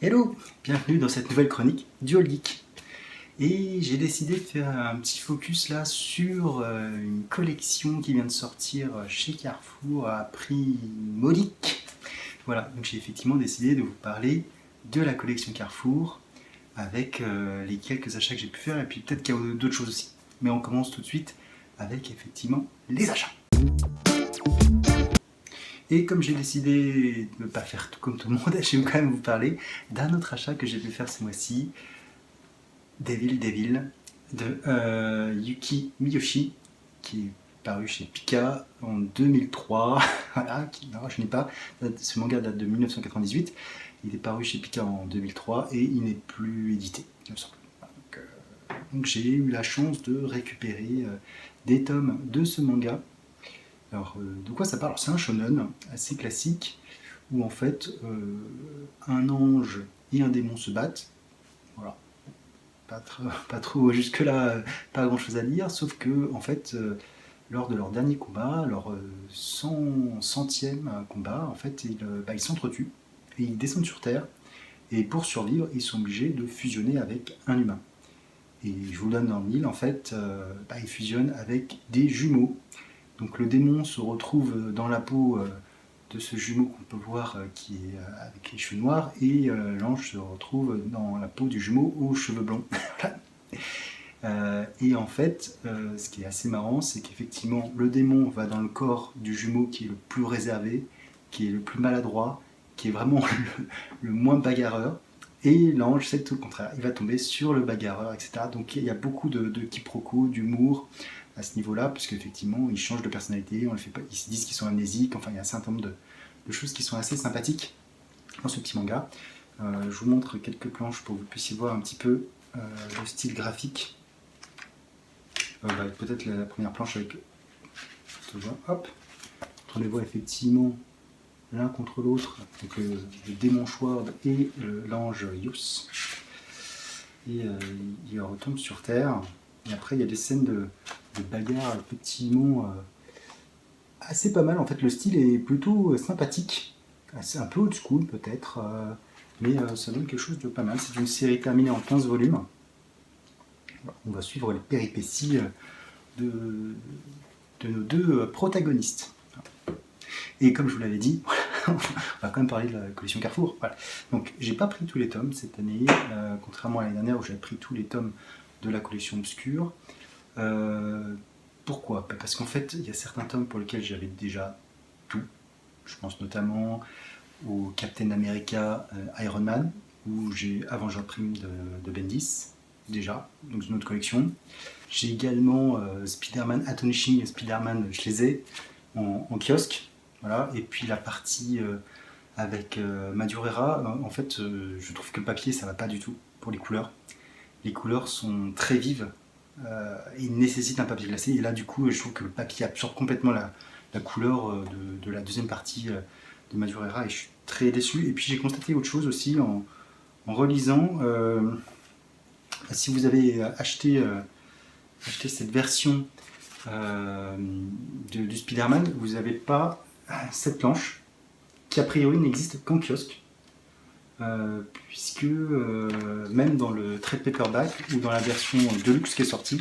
Hello, bienvenue dans cette nouvelle chronique du All Geek. Et j'ai décidé de faire un petit focus là sur une collection qui vient de sortir chez Carrefour à prix modique. Voilà, donc j'ai effectivement décidé de vous parler de la collection Carrefour avec les quelques achats que j'ai pu faire et puis peut-être qu'il y a d'autres choses aussi. Mais on commence tout de suite avec effectivement les achats. Et comme j'ai décidé de ne pas faire tout comme tout le monde, je vais quand même vous parler d'un autre achat que j'ai pu faire ce mois-ci, Devil, de Yuki Miyoshi, qui est paru chez Pika en 2003. Voilà, qui ne rajeunit pas. Ce manga date de 1998. Il est paru chez Pika en 2003 et il n'est plus édité, il me semble. Donc j'ai eu la chance de récupérer des tomes de ce manga. Alors, de quoi ça parle? C'est un shonen assez classique où en fait un ange et un démon se battent. Voilà, pas trop jusque-là, pas grand-chose à dire, sauf que en fait, lors de leur dernier combat, leur centième combat, en fait, ils s'entretuent et ils descendent sur Terre. Et pour survivre, ils sont obligés de fusionner avec un humain. Et je vous donne dans le mille, en fait, ils fusionnent avec des jumeaux. Donc le démon se retrouve dans la peau de ce jumeau qu'on peut voir qui est avec les cheveux noirs, et l'ange se retrouve dans la peau du jumeau aux cheveux blonds. Et en fait, ce qui est assez marrant, c'est qu'effectivement, le démon va dans le corps du jumeau qui est le plus réservé, qui est le plus maladroit, qui est vraiment le moins bagarreur. Et l'ange, c'est tout le contraire. Il va tomber sur le bagarreur, etc. Donc il y a beaucoup de quiproquos, d'humour à ce niveau-là, parce qu'effectivement, ils changent de personnalité, on les fait pas, ils se disent qu'ils sont amnésiques. Enfin, il y a un certain nombre de choses qui sont assez sympathiques dans ce petit manga. Je vous montre quelques planches pour que vous puissiez voir un petit peu le style graphique. Peut-être la première planche avec... Hop, on les voit effectivement l'un contre l'autre, donc le démon Schward et l'ange Yus. Et il retombe sur Terre. Et après, il y a des scènes de bagarre, petits mots assez pas mal. En fait, le style est plutôt sympathique. C'est un peu old school peut-être, mais ça donne quelque chose de pas mal. C'est une série terminée en 15 volumes. On va suivre les péripéties de nos deux protagonistes. Et comme je vous l'avais dit, on va quand même parler de la collection Carrefour. Voilà. Donc j'ai pas pris tous les tomes cette année, contrairement à l'année dernière où j'avais pris tous les tomes de la collection Obscure. Pourquoi? Parce qu'en fait, il y a certains tomes pour lesquels j'avais déjà tout. Je pense notamment au Captain America Iron Man, où j'ai Avenger Prime de Bendis, déjà, donc une autre collection. J'ai également Spider-Man, Astonishing Spider-Man, je les ai en kiosque. Voilà. Et puis la partie avec Madureira, en fait, je trouve que le papier, ça va pas du tout pour les couleurs. Les couleurs sont très vives et nécessitent un papier glacé. Et là, du coup, je trouve que le papier absorbe complètement la couleur de la deuxième partie de Madureira et je suis très déçu. Et puis j'ai constaté autre chose aussi en relisant. Si vous avez acheté cette version du Spider-Man, vous n'avez pas cette planche qui a priori n'existe qu'en kiosque. Puisque même dans le trade paperback ou dans la version deluxe qui est sortie,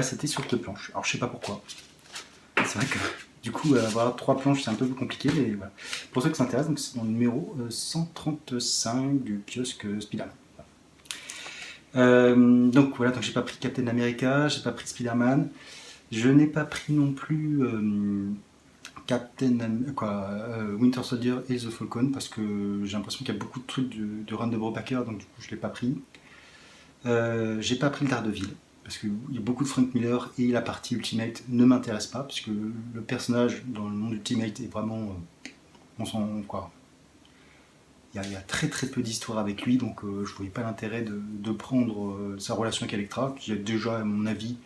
c'était sur cette planche. Alors je sais pas pourquoi. C'est vrai que du coup avoir 3 planches c'est un peu plus compliqué, mais voilà. Pour ceux qui s'intéressent, donc c'est dans le numéro 135 du kiosque Spider-Man. Donc voilà, donc j'ai pas pris Captain America, j'ai pas pris Spider-Man, je n'ai pas pris non plus Winter Soldier et The Falcon parce que j'ai l'impression qu'il y a beaucoup de trucs de Run de Brubaker, donc du coup je l'ai pas pris. J'ai pas pris le Daredevil parce qu'il y a beaucoup de Frank Miller et la partie Ultimate ne m'intéresse pas parce que le personnage dans le monde Ultimate est vraiment on s'en quoi. Il y a très très peu d'histoire avec lui, donc je voyais pas l'intérêt de prendre sa relation avec Elektra, qui a déjà à mon avis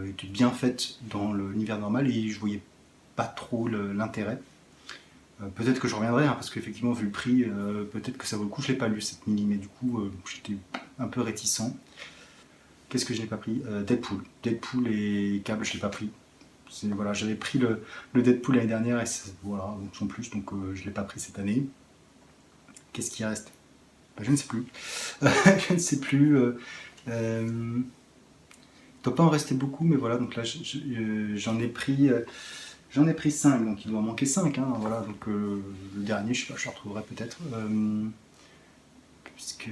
été bien faite dans l'univers normal et je voyais pas trop l'intérêt. Peut-être que je reviendrai, hein, parce qu'effectivement, vu le prix, peut-être que ça vaut le coup. Je l'ai pas lu cette mini, mais du coup, j'étais un peu réticent. Qu'est-ce que je n'ai pas pris? Deadpool et Cable, je l'ai pas pris. Voilà, j'avais pris le Deadpool l'année dernière et voilà, donc sans plus, donc je l'ai pas pris cette année. Qu'est-ce qui reste? je ne sais plus. Je ne sais plus. Il doit pas en rester beaucoup, mais voilà, donc là j'en ai pris 5, donc il doit en manquer 5, hein, voilà, donc le dernier, je sais pas, je le retrouverai peut-être. Puisque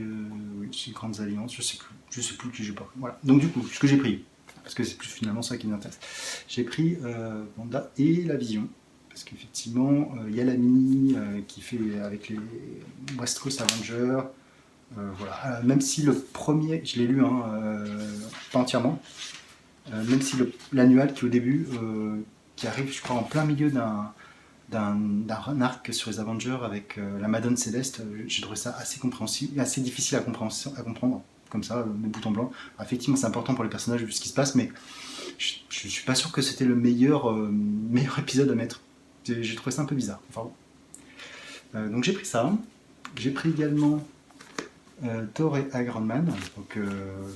oui, c'est Grandes Alliances, je sais plus qui j'ai pas. Voilà. Donc du coup, ce que j'ai pris, parce que c'est plus finalement ça qui m'intéresse, j'ai pris Wanda et la Vision. Parce qu'effectivement, il y a la mini qui fait avec les West Coast Avengers. Voilà. Même si le premier, je l'ai lu, hein, pas entièrement, même si l'annual qui au début, qui arrive, je crois, en plein milieu d'un arc sur les Avengers avec la Madone Céleste, j'ai trouvé ça assez compréhensible, assez difficile à comprendre, comme ça, de bout en blanc. Alors, effectivement, c'est important pour les personnages vu ce qui se passe, mais je suis pas sûr que c'était le meilleur épisode à mettre. J'ai trouvé ça un peu bizarre. Enfin, bon. Donc j'ai pris ça. J'ai pris également Thor et Iron Man. Donc,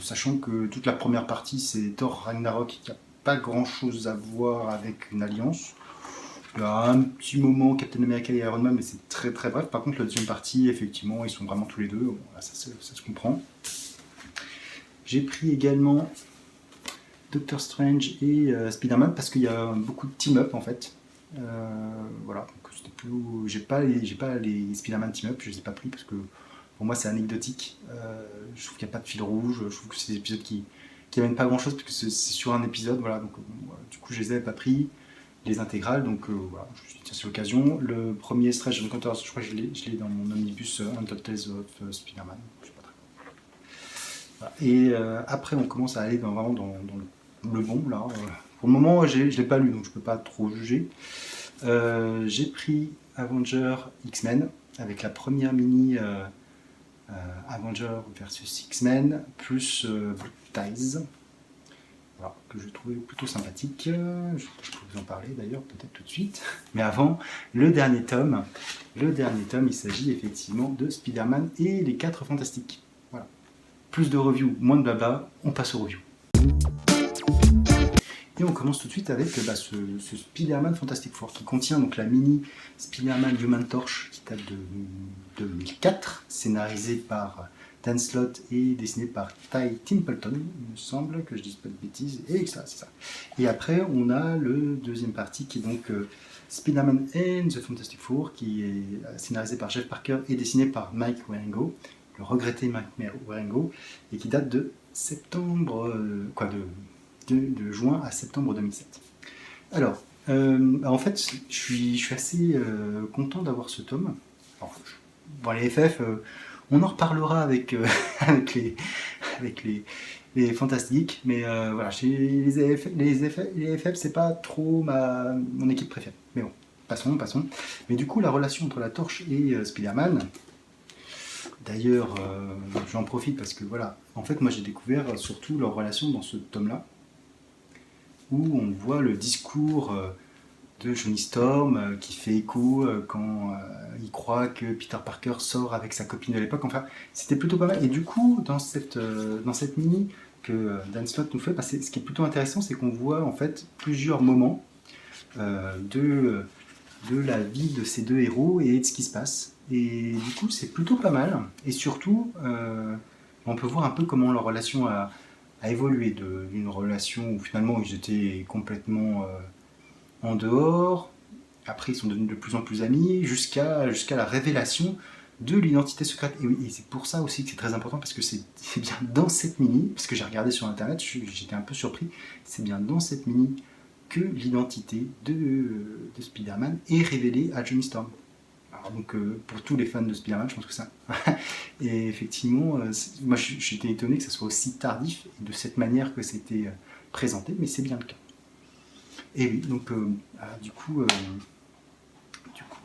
sachant que toute la première partie c'est Thor Ragnarok, qui n'a pas grand chose à voir avec une alliance. Il y a un petit moment Captain America et Iron Man, mais c'est très très bref. Par contre, la deuxième partie, effectivement, ils sont vraiment tous les deux. Bon, là, ça se comprend. J'ai pris également Doctor Strange et Spider-Man parce qu'il y a beaucoup de team-up en fait. Voilà, donc c'était plus. J'ai pas les Spider-Man team-up, je les ai pas pris parce que pour moi c'est anecdotique. Je trouve qu'il n'y a pas de fil rouge. Je trouve que c'est des épisodes qui amènent pas grand-chose parce que c'est sur un épisode. Voilà, donc du coup je les avais pas pris. Les intégrales, donc voilà, je me suis dit tiens, c'est l'occasion. Le premier Strange Encounters, je crois que je l'ai dans mon omnibus Untold Tales of Spider-Man. Je sais pas très bien. Voilà. Et après, on commence à aller vraiment dans le bon là. Pour le moment, je l'ai pas lu, donc je peux pas trop juger. J'ai pris Avenger X-Men avec la première mini Avenger versus X-Men plus Blue Ties. Alors, que je trouvais plutôt sympathique. Je peux vous en parler d'ailleurs peut-être tout de suite. Mais avant, le dernier tome, il s'agit effectivement de Spider-Man et les 4 Fantastiques. Voilà. Plus de reviews, moins de blabla, on passe aux reviews. Et on commence tout de suite avec ce Spider-Man Fantastic Four qui contient donc la mini Spider-Man Human Torch qui date de 2004, scénarisée par Dan Slott et dessiné par Ty Templeton, il me semble que je dise pas de bêtises, et ça, c'est ça. Et après, on a le deuxième partie qui est donc Spider-Man and the Fantastic Four, qui est scénarisé par Jeff Parker et dessiné par Mike Wieringo, le regretté Mike Wieringo, et qui date de septembre, de juin à septembre 2007. Alors, en fait, je suis assez content d'avoir ce tome. Alors, les FF, on en reparlera avec les Fantastiques, mais voilà, chez les FF, c'est pas trop mon équipe préférée. Mais bon, passons. Mais du coup, la relation entre la Torche et Spider-Man, d'ailleurs, j'en profite parce que voilà, en fait, moi j'ai découvert surtout leur relation dans ce tome-là, où on voit le discours de Johnny Storm qui fait écho quand il croit que Peter Parker sort avec sa copine de l'époque. Enfin, c'était plutôt pas mal. Et du coup, dans cette mini que Dan Slott nous fait, ce qui est plutôt intéressant, c'est qu'on voit en fait plusieurs moments de la vie de ces deux héros et de ce qui se passe. Et du coup, c'est plutôt pas mal. Et surtout, on peut voir un peu comment leur relation a évolué d'une relation où finalement ils étaient complètement en dehors. Après, ils sont devenus de plus en plus amis jusqu'à la révélation de l'identité secrète. Et oui, et c'est pour ça aussi que c'est très important parce que c'est bien dans cette mini, parce que j'ai regardé sur internet, j'étais un peu surpris, c'est bien dans cette mini que l'identité de Spider-Man est révélée à Johnny Storm. Alors donc pour tous les fans de Spider-Man, je pense que ça. Et effectivement, moi j'étais étonné que ça soit aussi tardif et de cette manière que c'était présenté, mais c'est bien le cas. Et oui, donc du coup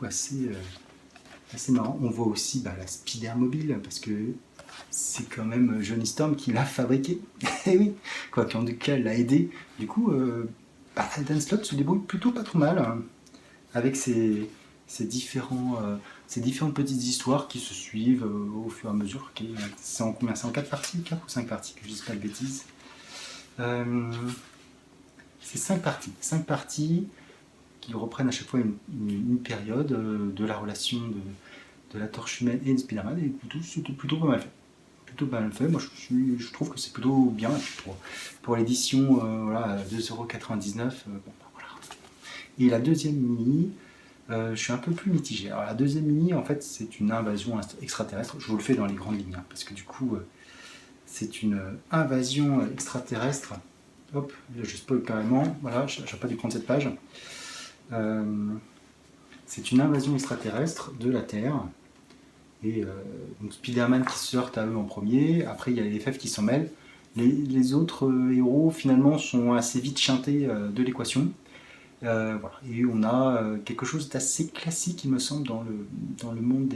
assez marrant. On voit aussi la Spider-Mobile parce que c'est quand même Johnny Storm qui l'a fabriqué. Et oui, quoi, en tout cas, l'a aidé. Du coup, Dan Slott se débrouille plutôt pas trop mal hein, avec ces différentes petites histoires qui se suivent au fur et à mesure. C'est en combien? C'est en 4 parties, 4 ou 5 parties, que je ne dise pas de bêtises. C'est 5 parties. 5 parties qui reprennent à chaque fois une période de la relation de la Torche Humaine et de Spider-Man, et c'était plutôt pas mal fait. Plutôt pas mal fait. Moi, je trouve que c'est plutôt bien. Pour l'édition, voilà, 2,99 €. Bon, bah, voilà. Et la deuxième mini, je suis un peu plus mitigé. Alors, la deuxième mini, en fait, c'est une invasion extraterrestre. Je vous le fais dans les grandes lignes, hein, parce que du coup, c'est une invasion extraterrestre. Hop, là, je spoil carrément. Voilà, je n'ai pas dû prendre cette page. C'est une invasion extraterrestre de la Terre. Et donc Spider-Man qui se heurte à eux en premier. Après, il y a les FF qui s'en mêlent. Les autres héros, finalement, sont assez vite chantés de l'équation. Voilà. Et on a quelque chose d'assez classique, il me semble, dans le monde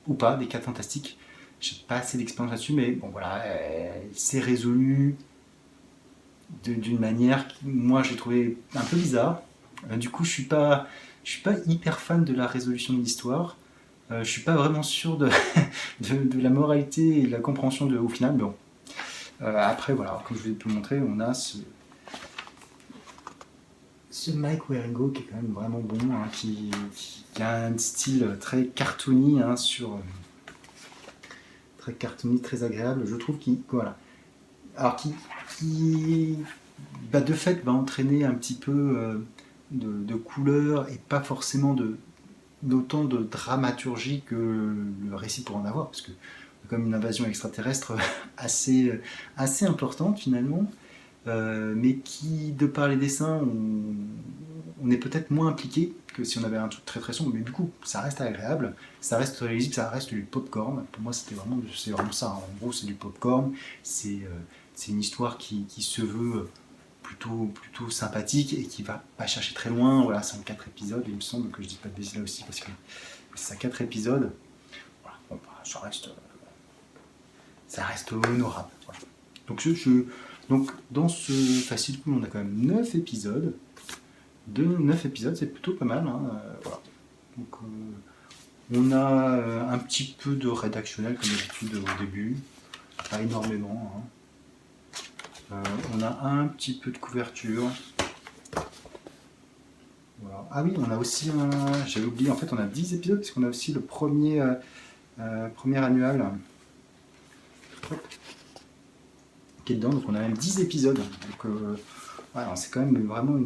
ou pas, des 4 fantastiques. J'ai pas assez d'expérience là-dessus, mais bon, voilà, c'est résolu d'une manière qui, moi, j'ai trouvé un peu bizarre. Du coup, je suis pas hyper fan de la résolution de l'histoire. Je suis pas vraiment sûr de la moralité et de la compréhension au final, mais bon. Après, voilà, comme je vais te le montrer, on a ce Mike Wieringo qui est quand même vraiment bon, hein, qui a un style très cartoony, hein, très cartoony, très agréable. Je trouve qu'il, voilà. Alors qui bah, de fait va entraîner un petit peu de couleur et pas forcément d'autant de dramaturgie que le récit pourrait en avoir, parce que comme une invasion extraterrestre assez importante finalement, mais qui, de par les dessins, on est peut-être moins impliqué que si on avait un truc très très sombre, mais du coup, ça reste agréable, ça reste lisible, ça reste du popcorn. Pour moi, c'est vraiment ça. En gros, c'est du popcorn, c'est une histoire qui se veut plutôt sympathique et qui va pas chercher très loin. Voilà, c'est en 4 épisodes, il me semble que je dis pas de bêtises là aussi, parce que c'est à 4 épisodes. Voilà, bon, bah, ça reste honorable. Voilà. Donc dans ce Facile Cool, on a quand même 9 épisodes. 9 épisodes, c'est plutôt pas mal. Hein, voilà. Donc, on a un petit peu de rédactionnel comme d'habitude au début, pas énormément. Hein. On a un petit peu de couverture. Voilà. Ah oui, on a aussi, j'avais oublié, en fait on a 10 épisodes, parce qu'on a aussi le premier annual qui est dedans, donc on a même 10 épisodes. Donc voilà, c'est quand même vraiment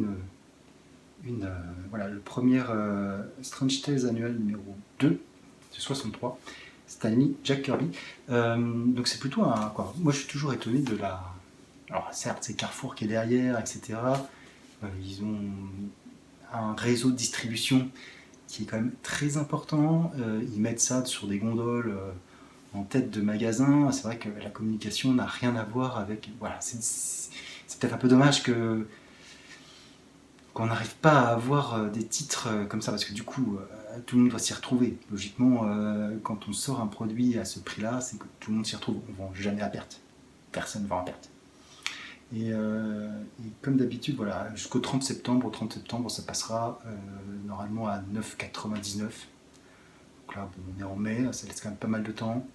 voilà, le premier Strange Tales annuel numéro 2, c'est 63, Stanley, Jack Kirby. Donc c'est plutôt un... Quoi. Moi je suis toujours étonné de la... Alors certes, c'est Carrefour qui est derrière, etc. Ils ont un réseau de distribution qui est quand même très important. Ils mettent ça sur des gondoles en tête de magasin. C'est vrai que la communication n'a rien à voir avec... Voilà, c'est peut-être un peu dommage qu'on n'arrive pas à avoir des titres comme ça, parce que du coup, tout le monde va s'y retrouver. Logiquement, quand on sort un produit à ce prix-là, c'est que tout le monde s'y retrouve. On ne vend jamais à perte. Personne ne vend à perte. Et comme d'habitude, voilà, jusqu'au 30 septembre. Au 30 septembre, ça passera normalement à 9,99. Donc là, bon, on est en mai, ça laisse quand même pas mal de temps.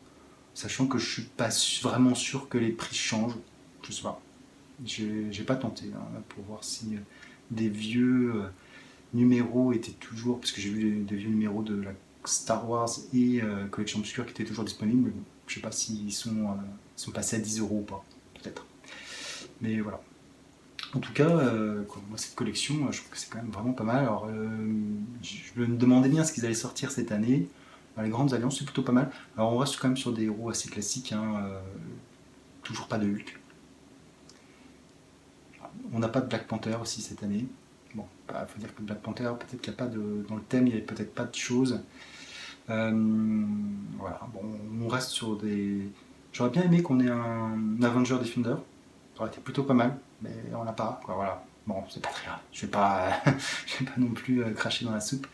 Sachant que je suis pas vraiment sûr que les prix changent. Je sais pas. J'ai pas tenté hein, pour voir si des vieux numéros étaient toujours, parce que j'ai vu des vieux numéros de la Star Wars et Collection Obscure qui étaient toujours disponibles, mais bon, je sais pas s'ils sont passés à 10 € ou pas, peut-être. Mais voilà. En tout cas, moi cette collection, je trouve que c'est quand même vraiment pas mal. Alors, je me demandais bien ce qu'ils allaient sortir cette année. Les grandes alliances, c'est plutôt pas mal. Alors on reste quand même sur des héros assez classiques, hein, toujours pas de Hulk. On n'a pas de Black Panther aussi cette année. Bon, bah, faut dire que Black Panther, peut-être qu'il n'y a pas de... Dans le thème, il n'y avait peut-être pas de choses. Voilà, bon, on reste sur des... J'aurais bien aimé qu'on ait un Avenger Defender. Ça aurait été plutôt pas mal, mais on l'a pas, quoi, voilà. Bon, c'est pas très grave. Je vais pas non plus cracher dans la soupe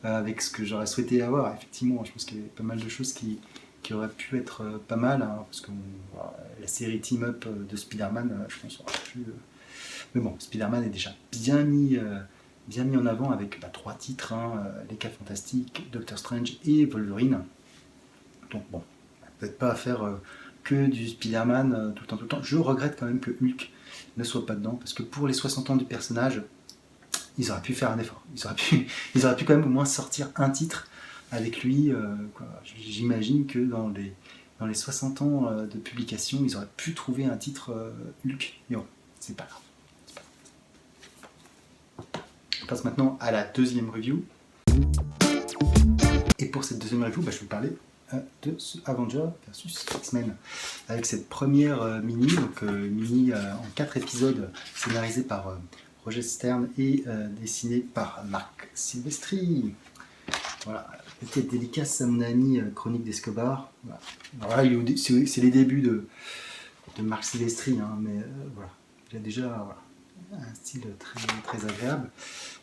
avec ce que j'aurais souhaité avoir. Effectivement, je pense qu'il y avait pas mal de choses qui auraient pu être pas mal, hein, parce que la série Team Up de Spider-Man, je pense, aurait pu... Mais bon, Spider-Man est déjà bien mis en avant avec 3 titres, hein, Les 4 Fantastiques, Doctor Strange et Wolverine. Donc bon, peut-être pas à faire que du Spider-Man tout le temps. Je regrette quand même que Hulk ne soit pas dedans, parce que pour les 60 ans du personnage, ils auraient pu faire un effort. Ils auraient pu quand même au moins sortir un titre avec lui. J'imagine que dans les 60 ans de publication, ils auraient pu trouver un titre Hulk. Mais bon, c'est pas grave. On passe maintenant à la deuxième review. Et pour cette deuxième review, je vais vous parler de Avenger versus X-Men. Avec cette première mini, mini en 4 épisodes, scénarisée par Roger Stern et dessiné par Marc Silvestri. Voilà, petite dédicace à mon ami Chronique d'Escobar. Voilà. C'est les débuts de Marc Silvestri, hein, mais voilà, il a déjà un style très, très agréable.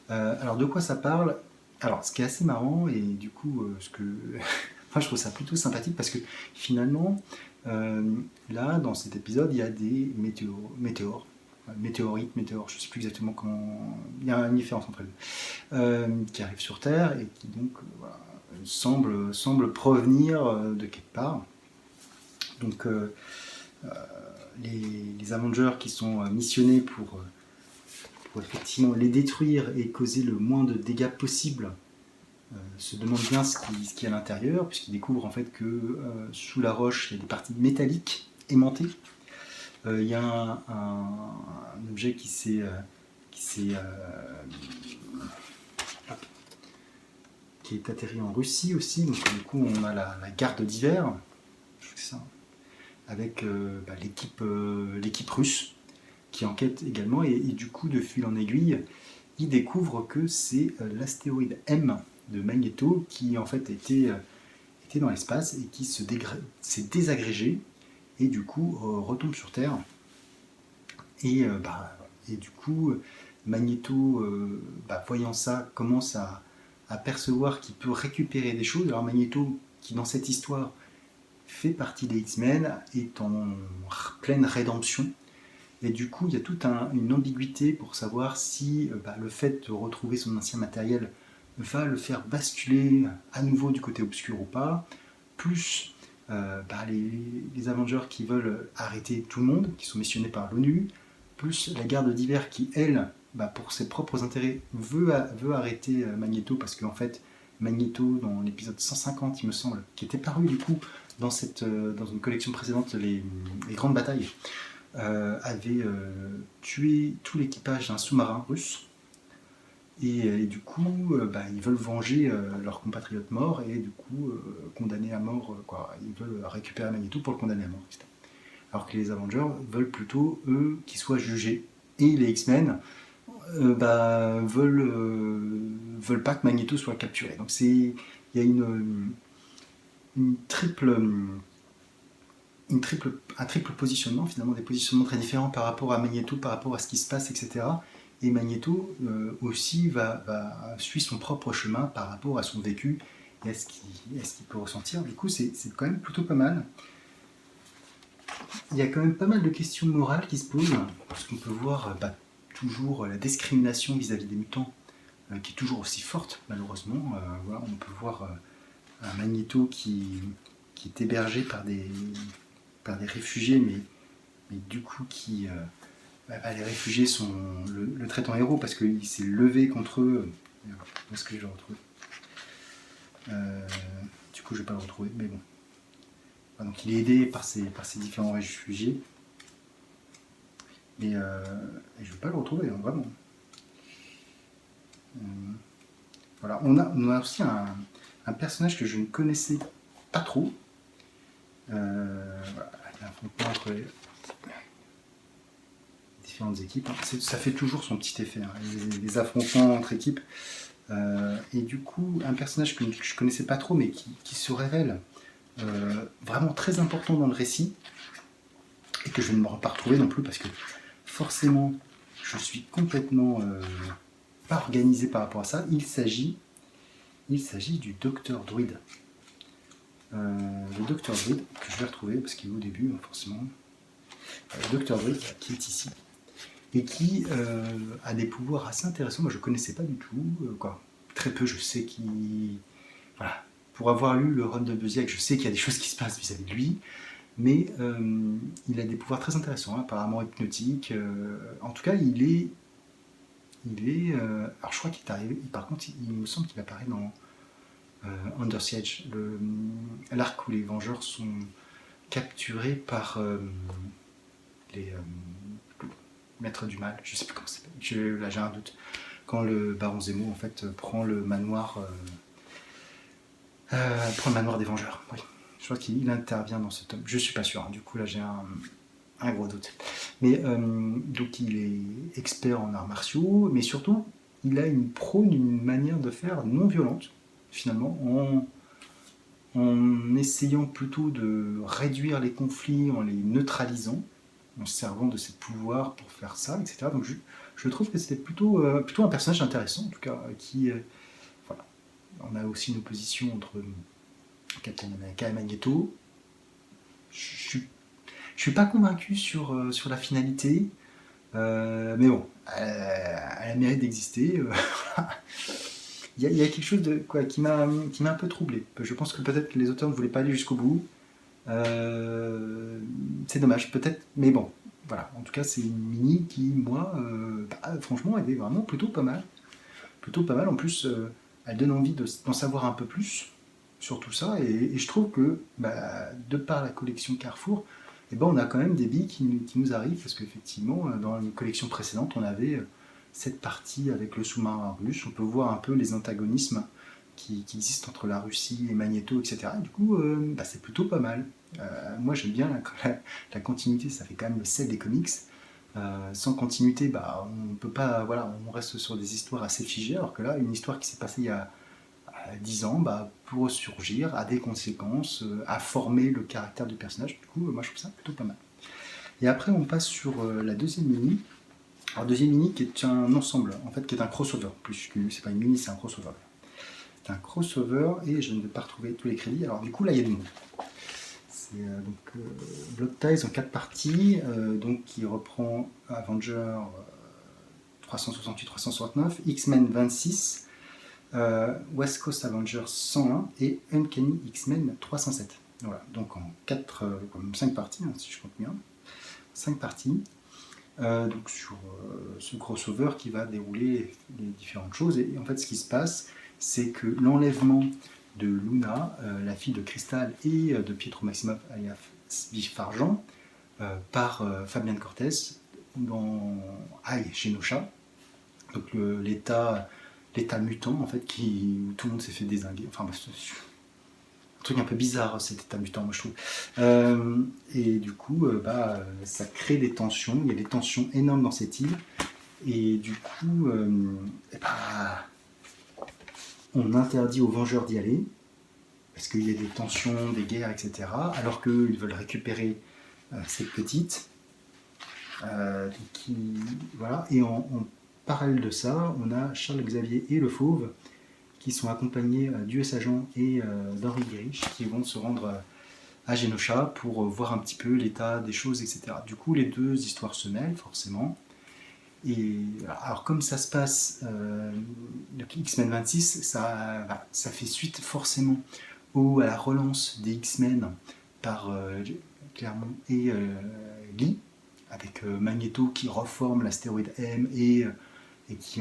Alors de quoi ça parle? Alors ce qui est assez marrant et du coup moi je trouve ça plutôt sympathique parce que finalement là dans cet épisode il y a des météores, je ne sais plus exactement comment, il y a une différence entre eux, qui arrivent sur Terre et qui donc semblent provenir de quelque part. Donc les Avengers qui sont missionnés pour effectivement les détruire et causer le moins de dégâts possible se demandent bien ce qu'il y a à l'intérieur, puisqu'ils découvrent en fait que sous la roche il y a des parties métalliques aimantées. Il y a un objet qui est atterri en Russie aussi, donc du coup on a la garde d'hiver, avec l'équipe russe qui enquête également, et du coup de fil en aiguille il découvre que c'est l'astéroïde M de Magneto qui en fait était dans l'espace et qui s'est désagrégé et du coup retombe sur Terre et du coup Magneto voyant ça commence à percevoir qu'il peut récupérer des choses. Alors Magneto qui dans cette histoire fait partie des X-Men est en pleine rédemption. Et du coup, il y a toute une ambiguïté pour savoir si le fait de retrouver son ancien matériel va le faire basculer à nouveau du côté obscur ou pas, plus les Avengers qui veulent arrêter tout le monde, qui sont missionnés par l'ONU, plus la garde d'hiver qui, elle, pour ses propres intérêts, veut arrêter Magneto, parce qu'en fait, Magneto, dans l'épisode 150, il me semble, qui était paru du coup dans une collection précédente, les grandes batailles, avait tué tout l'équipage d'un sous-marin russe. Et du coup, ils veulent venger leurs compatriotes morts et du coup condamner à mort. Ils veulent récupérer Magneto pour le condamner à mort, etc. Alors que les Avengers veulent plutôt, eux, qu'ils soient jugés. Et les X-Men veulent pas que Magneto soit capturé. Donc il y a un triple positionnement, finalement des positionnements très différents par rapport à Magneto, par rapport à ce qui se passe, etc. Et Magneto aussi suit son propre chemin par rapport à son vécu et à ce qu'il peut ressentir. Du coup, c'est quand même plutôt pas mal. Il y a quand même pas mal de questions morales qui se posent, parce qu'on peut voir toujours la discrimination vis-à-vis des mutants, qui est toujours aussi forte, malheureusement. On peut voir un Magneto qui est hébergé par des réfugiés, mais du coup les réfugiés le traitent en héros parce qu'il s'est levé contre eux. Où est-ce que je le retrouve Du coup, je ne vais pas le retrouver, mais bon. Donc, il est aidé par ces différents réfugiés. Et je ne vais pas le retrouver, hein, vraiment. Voilà. On a aussi un personnage que je ne connaissais pas trop. Voilà. Il y a un affrontement entre différentes équipes. Ça fait toujours son petit effet, hein, les affrontements entre équipes. Et du coup, un personnage que je ne connaissais pas trop, mais qui se révèle vraiment très important dans le récit, et que je ne m'aurais pas retrouvé non plus, parce que forcément, je suis complètement pas organisé par rapport à ça. Il s'agit du Docteur Druid. Le Docteur Druid, que je vais retrouver, parce qu'il est au début, forcément. Le Docteur Druid, qui est ici. Et qui a des pouvoirs assez intéressants. Moi, je ne connaissais pas du tout. Très peu, je sais qu'il... Voilà. Pour avoir lu le run de Busiek, je sais qu'il y a des choses qui se passent vis-à-vis de lui. Mais il a des pouvoirs très intéressants, apparemment hypnotiques. En tout cas, il est... alors, je crois qu'il est arrivé... Par contre, il me semble qu'il apparaît dans Under Siege, l'arc où les Vengeurs sont capturés par les maîtres du mal, je sais plus comment ça s'appelle, là j'ai un doute, quand le baron Zemo en fait prend le manoir des Vengeurs, oui. Je crois qu'il intervient dans ce tome, je suis pas sûr, hein. Du coup là j'ai un gros doute. Mais donc il est expert en arts martiaux, mais surtout il prône une manière de faire non violente, finalement, en essayant plutôt de réduire les conflits, en les neutralisant, en se servant de ses pouvoirs pour faire ça, etc. Donc je trouve que c'était plutôt un personnage intéressant, en tout cas, qui... voilà. On a aussi une opposition entre Captain America et Magneto. Je suis pas convaincu sur la finalité, mais bon, elle a mérite d'exister. Il y a quelque chose qui m'a un peu troublé. Je pense que peut-être que les auteurs ne voulaient pas aller jusqu'au bout. C'est dommage, peut-être, mais bon, voilà. En tout cas, c'est une mini qui, moi, franchement, elle est vraiment plutôt pas mal. Plutôt pas mal. En plus, elle donne envie d'en savoir un peu plus sur tout ça. Et je trouve que, de par la collection Carrefour, on a quand même des billes qui nous arrivent, parce qu'effectivement, dans les collections précédentes, on avait cette partie avec le sous-marin russe. On peut voir un peu les antagonismes qui existent entre la Russie et Magneto, etc. Et du coup, c'est plutôt pas mal. Moi, j'aime bien la continuité, ça fait quand même le sel des comics. Sans continuité, on peut pas, voilà, on reste sur des histoires assez figées, alors que là, une histoire qui s'est passée il y a 10 ans, peut ressurgir, a des conséquences, a formé le caractère du personnage. Du coup, moi, je trouve ça plutôt pas mal. Et après, on passe sur la deuxième mini. Alors, deuxième mini qui est un ensemble, en fait, qui est un crossover, plus que c'est pas une mini, c'est un crossover. C'est un crossover et je ne vais pas retrouver tous les crédits. Alors, du coup, là, il y a du monde. C'est Blood Ties en 4 parties, donc qui reprend Avenger 368-369, X-Men 26, West Coast Avengers 101 et Uncanny X-Men 307. Voilà, donc en 5 parties, hein, si je compte bien. 5 parties. Donc sur ce crossover qui va dérouler les différentes choses. Et en fait, ce qui se passe, c'est que l'enlèvement de Luna, la fille de Crystal et de Pietro Maximoff alias Biff Argent, par Fabian Cortez à Genosha, donc l'état mutant en fait où tout le monde s'est fait dézinguer. Enfin, c'est un truc un peu bizarre cet état mutant, moi je trouve. Et du coup, ça crée des tensions. Il y a des tensions énormes dans cette île. Et du coup, on interdit aux Vengeurs d'y aller parce qu'il y a des tensions, des guerres, etc. Alors qu'ils veulent récupérer cette petite. Voilà. Et en parallèle de ça, on a Charles Xavier et le Fauve qui sont accompagnés d'US Agent et d'Henri Girish qui vont se rendre à Genosha pour voir un petit peu l'état des choses, etc. Du coup, les deux histoires se mêlent forcément. Et alors, comme ça se passe, le X-Men 26, ça fait suite forcément à la relance des X-Men par Claremont et Lee, avec Magneto qui reforme l'astéroïde M et qui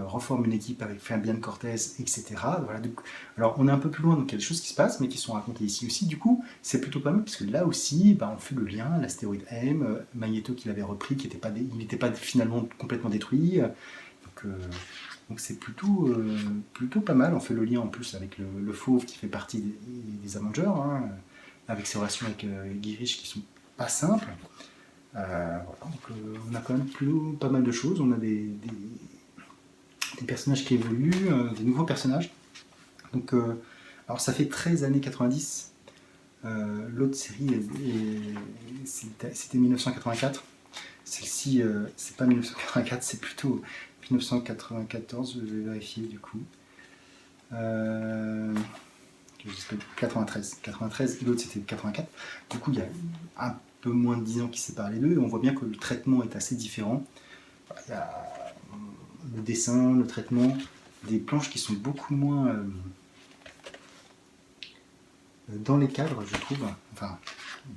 reforme une équipe avec Fabian Cortez, etc. Voilà, donc, alors on est un peu plus loin, donc il y a des choses qui se passent, mais qui sont racontées ici aussi. Du coup, c'est plutôt pas mal, parce que là aussi, on fait le lien, l'astéroïde M, Magneto qui l'avait repris, il n'était pas finalement complètement détruit. Donc c'est plutôt pas mal. On fait le lien en plus avec le Fauve qui fait partie des Avengers, hein, avec ses relations avec Girish qui sont pas simples. Voilà, donc, on a quand même pas mal de choses. On a des personnages qui évoluent, des nouveaux personnages. Donc, alors ça fait 13 années 90. L'autre série, c'était 1984. Celle-ci, c'est pas 1984, c'est plutôt 1994. Je vais vérifier du coup. 93 et l'autre c'était 84. Du coup, il y a un peu moins de 10 ans qui séparent les deux, et on voit bien que le traitement est assez différent. Il y a le dessin, le traitement, des planches qui sont beaucoup moins dans les cadres, je trouve, enfin,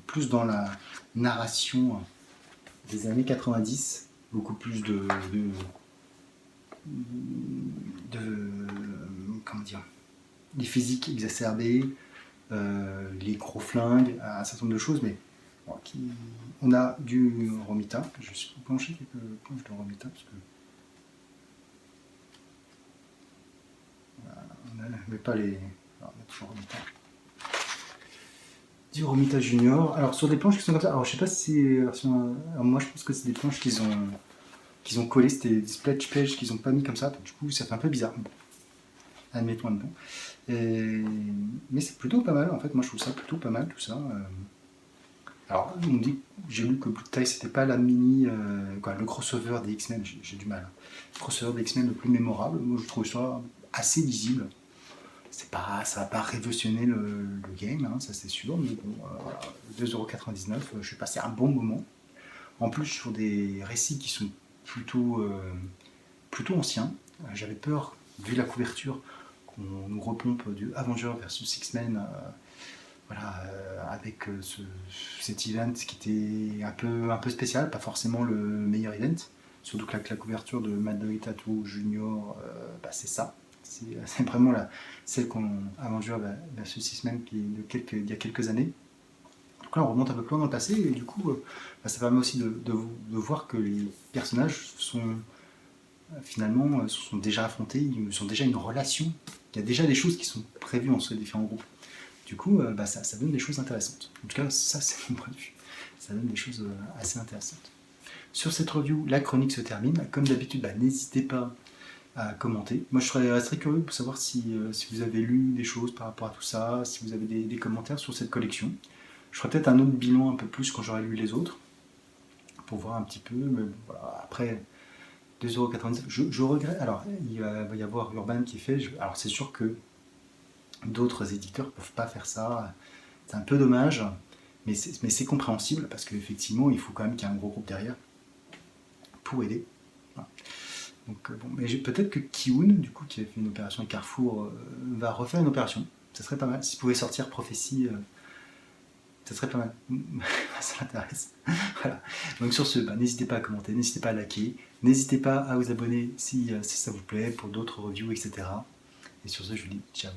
plus dans la narration des années 90, beaucoup plus de comment dire, les physiques exacerbées, les gros flingues, un certain nombre de choses, mais bon, on a du Romita. Je suis penché quelques planches de Romita, parce que mais pas les. Alors, on a toujours Romita. Du Romita Junior. Alors sur des planches qui sont comme ça, alors je sais pas si c'est. Alors, moi je pense que c'est des planches qu'ils ont collées, c'était des splash pages qu'ils ont pas mis comme ça, donc, du coup ça fait un peu bizarre. Bon, admettons un peu. Mais c'est plutôt pas mal en fait, moi je trouve ça plutôt pas mal tout ça. Alors on me dit, j'ai lu que Blue Tie c'était pas la mini, le crossover des X-Men, j'ai du mal. Le crossover des X-Men le plus mémorable, moi je trouve ça assez lisible. Ça va pas révolutionner le game, hein, ça c'est sûr, mais bon, voilà, 2,99€, je suis passé un bon moment. En plus sur des récits qui sont plutôt anciens. J'avais peur, vu la couverture, qu'on nous repompe du Avenger versus X-Men, avec cet event qui était un peu spécial, pas forcément le meilleur event. Surtout que la couverture de Matt Tattoo Junior, c'est ça. C'est vraiment celle qu'on Avenger versus X-Men il y a quelques années. Donc là, on remonte un peu plus loin dans le passé, et du coup, ça permet aussi de voir que les personnages finalement se sont déjà affrontés, ils ont déjà une relation. Il y a déjà des choses qui sont prévues entre ces différents groupes. Du coup, ça donne des choses intéressantes. En tout cas, ça, c'est mon point de vue. Ça donne des choses assez intéressantes. Sur cette review, la chronique se termine. Comme d'habitude, n'hésitez pas à commenter. Moi, je serais très curieux pour savoir si vous avez lu des choses par rapport à tout ça, si vous avez des commentaires sur cette collection. Je ferai peut-être un autre bilan un peu plus quand j'aurai lu les autres, pour voir un petit peu. Mais voilà, après, 2,99€, je regrette. Alors, il va y avoir Urban qui est fait. Alors, c'est sûr que d'autres éditeurs ne peuvent pas faire ça. C'est un peu dommage, mais c'est compréhensible parce qu'effectivement, il faut quand même qu'il y ait un gros groupe derrière pour aider. Voilà. Donc, mais peut-être que Kiun, du coup, qui a fait une opération avec Carrefour, va refaire une opération. Ça serait pas mal. S'il pouvait sortir Prophétie, ça serait pas mal. Ça m'intéresse. Voilà. Donc sur ce, n'hésitez pas à commenter, n'hésitez pas à liker, n'hésitez pas à vous abonner si ça vous plaît pour d'autres reviews, etc. Et sur ce, je vous dis ciao.